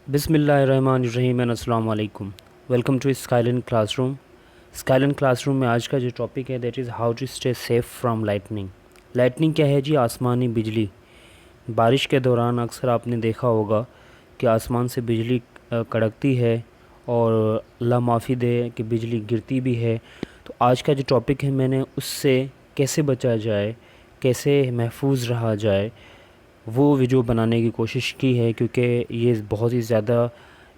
बिस्मिल्लाहिर्रहमानिर्रहीम एंड अस्सलाम वालेकुम। Welcome to Skyline Classroom. Skyline Classroom में आज का जो टॉपिक है that is how to stay safe from lightning. Lightning क्या है जी? आसमानी बिजली। बारिश के दौरान अक्सर आपने देखा होगा कि आसमान से बिजली कड़कती है और अल्लाह माफ़ी दे कि बिजली गिरती भी है। तो आज का जो टॉपिक है मैंने उससे कैसे बचा जाए, कैसे महफूज रहा जाए, वो वीडियो बनाने की कोशिश की है, क्योंकि ये बहुत ही ज़्यादा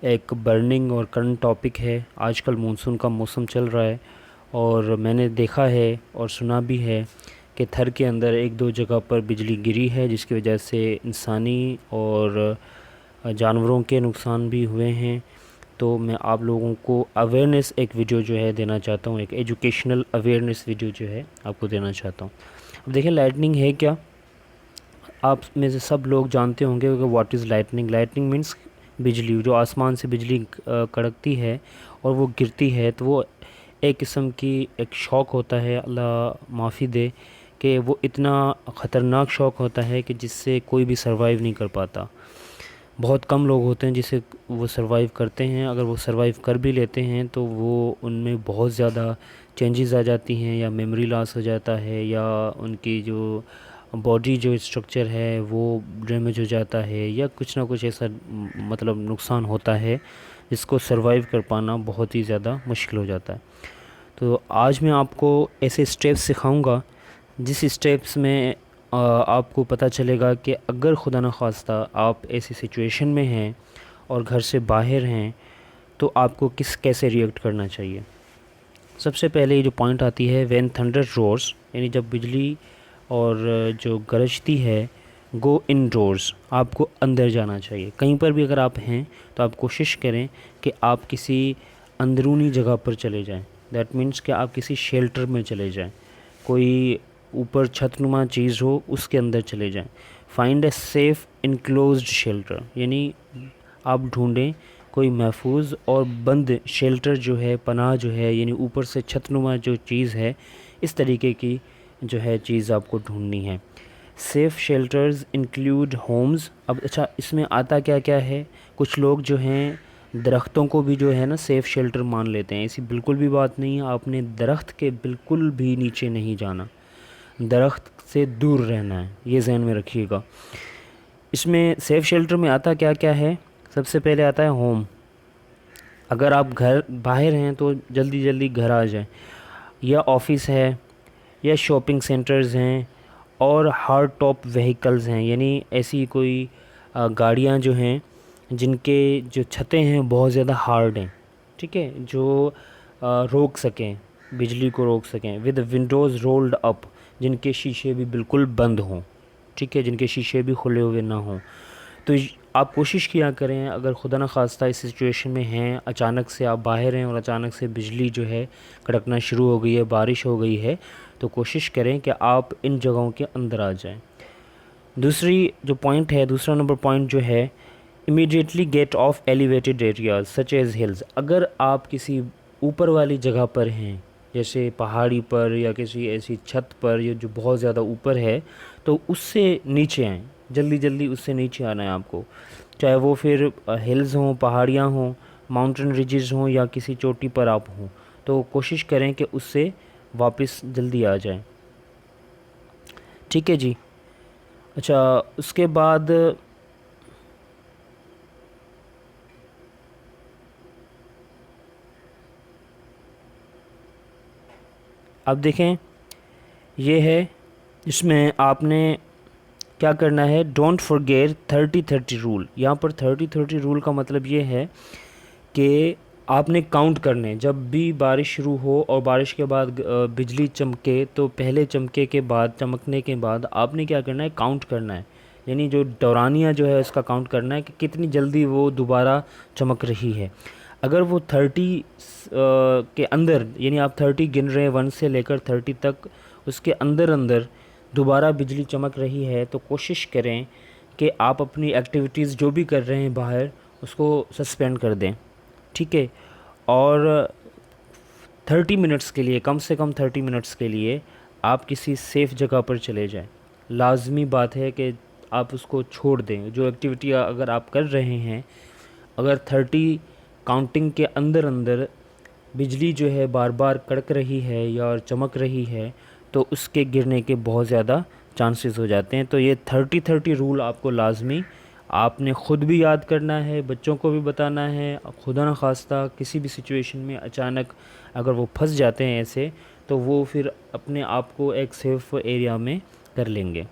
एक बर्निंग और करंट टॉपिक है। आजकल मानसून का मौसम चल रहा है और मैंने देखा है और सुना भी है कि थर के अंदर एक दो जगह पर बिजली गिरी है, जिसकी वजह से इंसानी और जानवरों के नुकसान भी हुए हैं। तो मैं आप लोगों को अवेयरनेस एक वीडियो जो है देना चाहता हूँ, एक एजुकेशनल अवेयरनेस वीडियो जो है आपको देना चाहता हूँ। अब देखिए, लाइटनिंग है क्या? आप में से सब लोग जानते होंगे कि what is lightning. Lightning means बिजली, जो आसमान से बिजली कड़कती है और वो गिरती है, तो वो एक किस्म की एक शौक़ होता है, अल्लाह माफ़ी दे, कि वो इतना ख़तरनाक शौक़ होता है कि जिससे कोई भी सर्वाइव नहीं कर पाता। बहुत कम लोग होते हैं जिसे वो सर्वाइव करते हैं। अगर वो सर्वाइव कर भी लेते हैं तो वो उनमें बहुत ज़्यादा चेंजेस आ जाती हैं, या मेमोरी लॉस हो जाता है, या उनकी जो बॉडी जो स्ट्रक्चर है वो डैमेज हो जाता है, या कुछ ना कुछ ऐसा मतलब नुकसान होता है जिसको सर्वाइव कर पाना बहुत ही ज़्यादा मुश्किल हो जाता है। तो आज मैं आपको ऐसे स्टेप्स सिखाऊंगा जिस स्टेप्स में आपको पता चलेगा कि अगर खुदा न खास्ता आप ऐसी सिचुएशन में हैं और घर से बाहर हैं तो आपको कैसे रिएक्ट करना चाहिए। सबसे पहले ये जो पॉइंट आती है, व्हेन थंडर रोर्स, यानी जब बिजली और जो गरजती है, गो इनडोर्स, आपको अंदर जाना चाहिए। कहीं पर भी अगर आप हैं तो आप कोशिश करें कि आप किसी अंदरूनी जगह पर चले जाएं। दैट मीन्स कि आप किसी शेल्टर में चले जाएं, कोई ऊपर छतनुमा चीज़ हो उसके अंदर चले जाएं। फाइंड ए सेफ़ इनक्लोज्ड शेल्टर, यानी आप ढूंढें कोई महफूज और बंद शेल्टर जो है, पनाह जो है, यानी ऊपर से छतनुमा जो चीज़ है, इस तरीके की जो है चीज़ आपको ढूंढनी है। Safe shelters include homes. अब अच्छा, इसमें आता क्या क्या है? कुछ लोग जो हैं दरख्तों को भी जो है ना सेफ़ शेल्टर मान लेते हैं। ऐसी बिल्कुल भी बात नहीं है। आपने दरख्त के बिल्कुल भी नीचे नहीं जाना, दरख्त से दूर रहना है, ये ज़हन में रखिएगा। इसमें सेफ़ शेल्टर में आता क्या क्या है? सबसे पहले आता है होम। अगर आप घर बाहर हैं तो जल्दी जल्दी घर आ जाएं, या ऑफिस है, या शॉपिंग सेंटर्स हैं, और हार्ड टॉप व्हीकल्स हैं, यानी ऐसी कोई गाड़ियां जो हैं जिनके जो छतें हैं बहुत ज़्यादा हार्ड हैं, ठीक है, जो रोक सकें, बिजली को रोक सकें, विद विंडोज़ रोल्ड अप, जिनके शीशे भी बिल्कुल बंद हों, ठीक है, जिनके शीशे भी खुले हुए ना हों। तो आप कोशिश किया करें, अगर खुदा न खास्ता इस सिचुएशन में हैं, अचानक से आप बाहर हैं और अचानक से बिजली जो है कड़कना शुरू हो गई है, बारिश हो गई है, तो कोशिश करें कि आप इन जगहों के अंदर आ जाएं। दूसरी जो पॉइंट है, दूसरा नंबर पॉइंट जो है, immediately gate of elevated areas such as hills. अगर आप किसी ऊपर वाली जगह पर हैं, जैसे पहाड़ी पर या किसी ऐसी छत पर या जो बहुत ज़्यादा ऊपर है, तो उससे नीचे आएँ, जल्दी जल्दी उससे नीचे आना है आपको। चाहे वो फिर हिल्स हों, पहाड़ियाँ हों, माउंटेन रिजेस हों, या किसी चोटी पर आप हों, तो कोशिश करें कि उससे वापस जल्दी आ जाएं। ठीक है जी। अच्छा, उसके बाद अब देखें, ये है, इसमें आपने क्या करना है, डोंट फॉरगेट 30-30 रूल। यहाँ पर 30-30 रूल का मतलब ये है कि आपने काउंट करने, जब भी बारिश शुरू हो और बारिश के बाद बिजली चमके, तो पहले चमके के बाद, चमकने के बाद आपने क्या करना है, काउंट करना है, यानी जो दौरानिया जो है उसका काउंट करना है कि कितनी जल्दी वो दोबारा चमक रही है। अगर वो 30 के अंदर, यानी आप 30 गिन रहे हैं 1 से लेकर 30 तक, उसके अंदर अंदर दोबारा बिजली चमक रही है, तो कोशिश करें कि आप अपनी एक्टिविटीज़ जो भी कर रहे हैं बाहर, उसको सस्पेंड कर दें, ठीक है। और 30 मिनट्स के लिए, कम से कम 30 मिनट्स के लिए आप किसी सेफ़ जगह पर चले जाएं। लाजमी बात है कि आप उसको छोड़ दें, जो एक्टिविटी अगर आप कर रहे हैं اگر 30 کاؤنٹنگ کے اندر بجلی جو ہے بار بار کڑک رہی ہے یا چمک رہی ہے تو اس کے گرنے کے بہت زیادہ چانسز ہو جاتے ہیں. تو یہ 30-30 رول آپ کو لازمی آپ نے خود بھی یاد کرنا ہے, بچوں کو بھی بتانا ہے. خدا نخواستہ کسی بھی سچویشن میں اچانک اگر وہ پھنس جاتے ہیں ایسے, تو وہ پھر اپنے آپ کو ایک سیف ایریا میں کر لیں گے.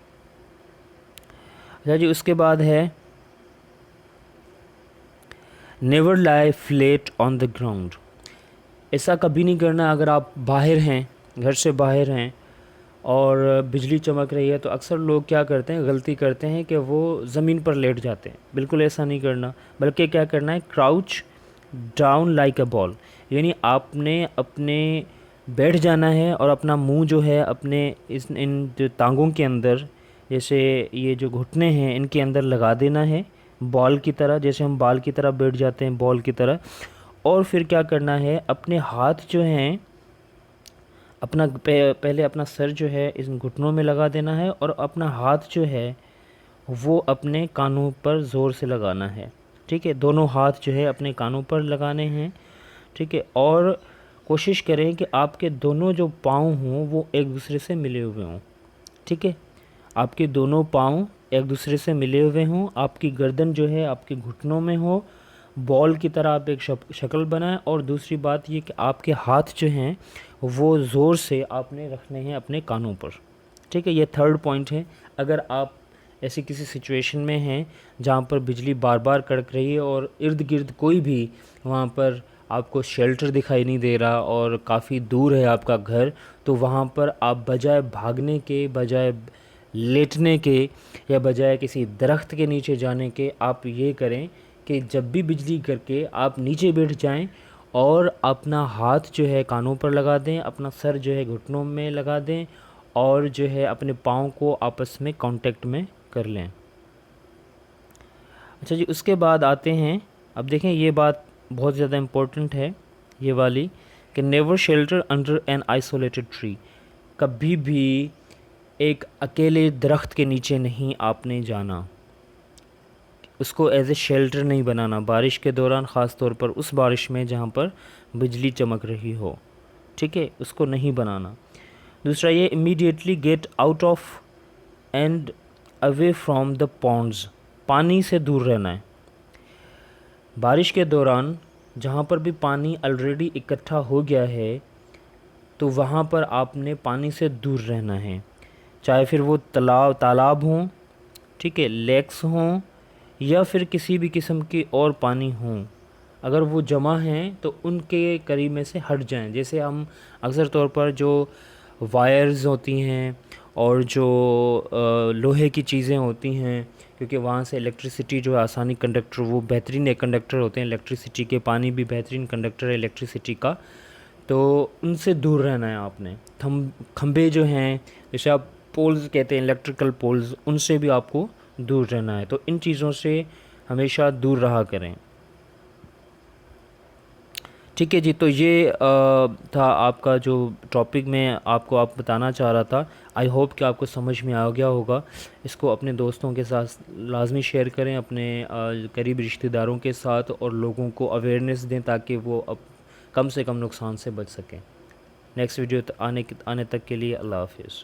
اچھا جی, اس کے بعد ہے نیور لائی فلیٹ آن دا گراؤنڈ. ایسا کبھی نہیں کرنا اگر آپ باہر ہیں, گھر سے باہر ہیں اور بجلی چمک رہی ہے, تو اکثر لوگ کیا کرتے ہیں, غلطی کرتے ہیں کہ وہ زمین پر لیٹ جاتے ہیں. بالکل ایسا نہیں کرنا, بلکہ کیا کرنا ہے, کراؤچ ڈاؤن لائک اے بال. یعنی آپ نے اپنے بیٹھ جانا ہے اور اپنا منہ جو ہے اپنے ان جو ٹانگوں کے اندر, جیسے یہ جو گھٹنے ہیں ان کے اندر لگا دینا ہے بال کی طرح, جیسے ہم بال کی طرح بیٹھ جاتے ہیں بال کی طرح. اور پھر کیا کرنا ہے, اپنے ہاتھ جو ہیں اپنا پہلے اپنا سر جو ہے اس گھٹنوں میں لگا دینا ہے, اور اپنا ہاتھ جو ہے وہ اپنے کانوں پر زور سے لگانا ہے. ٹھیک ہے, دونوں ہاتھ جو ہے اپنے کانوں پر لگانے ہیں. ٹھیک ہے, اور کوشش کریں کہ آپ کے دونوں جو پاؤں ہوں وہ ایک دوسرے سے ملے ہوئے ہوں. ٹھیک ہے, آپ کے دونوں پاؤں ایک دوسرے سے ملے ہوئے ہوں. آپ کی گردن جو ہے آپ کے گھٹنوں میں ہو, بال کی طرح آپ ایک شکل بنائیں. اور دوسری بات یہ کہ آپ کے ہاتھ جو ہیں وہ زور سے آپ نے رکھنے ہیں اپنے کانوں پر. ٹھیک ہے, یہ 3rd پوائنٹ ہے. اگر آپ ایسی کسی سچویشن میں ہیں جہاں پر بجلی بار بار کڑک رہی ہے اور ارد گرد کوئی بھی وہاں پر آپ کو شیلٹر دکھائی نہیں دے رہا اور کافی دور ہے آپ کا گھر, تو وہاں پر آپ بجائے بھاگنے کے, بجائے لیٹنے کے, یا بجائے کسی درخت کے نیچے جانے کے, آپ یہ کریں کہ جب بھی بجلی کر کے آپ نیچے بیٹھ جائیں اور اپنا ہاتھ جو ہے کانوں پر لگا دیں, اپنا سر جو ہے گھٹنوں میں لگا دیں, اور جو ہے اپنے پاؤں کو آپس میں کانٹیکٹ میں کر لیں. اچھا جی, اس کے بعد آتے ہیں, اب دیکھیں یہ بات بہت زیادہ امپورٹنٹ ہے یہ والی, کہ never shelter under an isolated tree. کبھی بھی ایک اکیلے درخت کے نیچے نہیں آپ نے جانا, اس کو ایز اے شیلٹر نہیں بنانا بارش کے دوران, خاص طور پر اس بارش میں جہاں پر بجلی چمک رہی ہو. ٹھیک ہے, اس کو نہیں بنانا. دوسرا یہ, immediately get out of and away from the ponds. پانی سے دور رہنا ہے. بارش کے دوران جہاں پر بھی پانی آلریڈی اکٹھا ہو گیا ہے تو وہاں پر آپ نے پانی سے دور رہنا ہے, چاہے پھر وہ تالاب ہوں, ٹھیک ہے, لیکس ہوں, یا پھر کسی بھی قسم کی اور پانی ہوں. اگر وہ جمع ہیں تو ان کے قریب میں سے ہٹ جائیں. جیسے ہم اکثر طور پر جو وائرز ہوتی ہیں اور جو لوہے کی چیزیں ہوتی ہیں, کیونکہ وہاں سے الیکٹریسٹی جو ہے آسانی کنڈکٹر, وہ بہترین ایک کنڈکٹر ہوتے ہیں الیکٹریسٹی کے, پانی بھی بہترین کنڈکٹر ہے الیکٹریسٹی کا, تو ان سے دور رہنا ہے آپ نے. کھمبے جو ہیں, جیسے آپ پولز کہتے ہیں الیکٹریکل پولز, ان سے بھی آپ کو دور رہنا ہے. تو ان چیزوں سے ہمیشہ دور رہا کریں. ٹھیک ہے جی, تو یہ تھا آپ کا جو ٹاپک میں آپ کو بتانا چاہ رہا تھا. آئی ہوپ کہ آپ کو سمجھ میں آ گیا ہوگا. اس کو اپنے دوستوں کے ساتھ لازمی شیئر کریں, اپنے قریبی رشتہ داروں کے ساتھ, اور لوگوں کو اویئرنیس دیں تاکہ وہ کم سے کم نقصان سے بچ سکیں. نیکسٹ ویڈیو آنے تک کے لیے اللہ حافظ.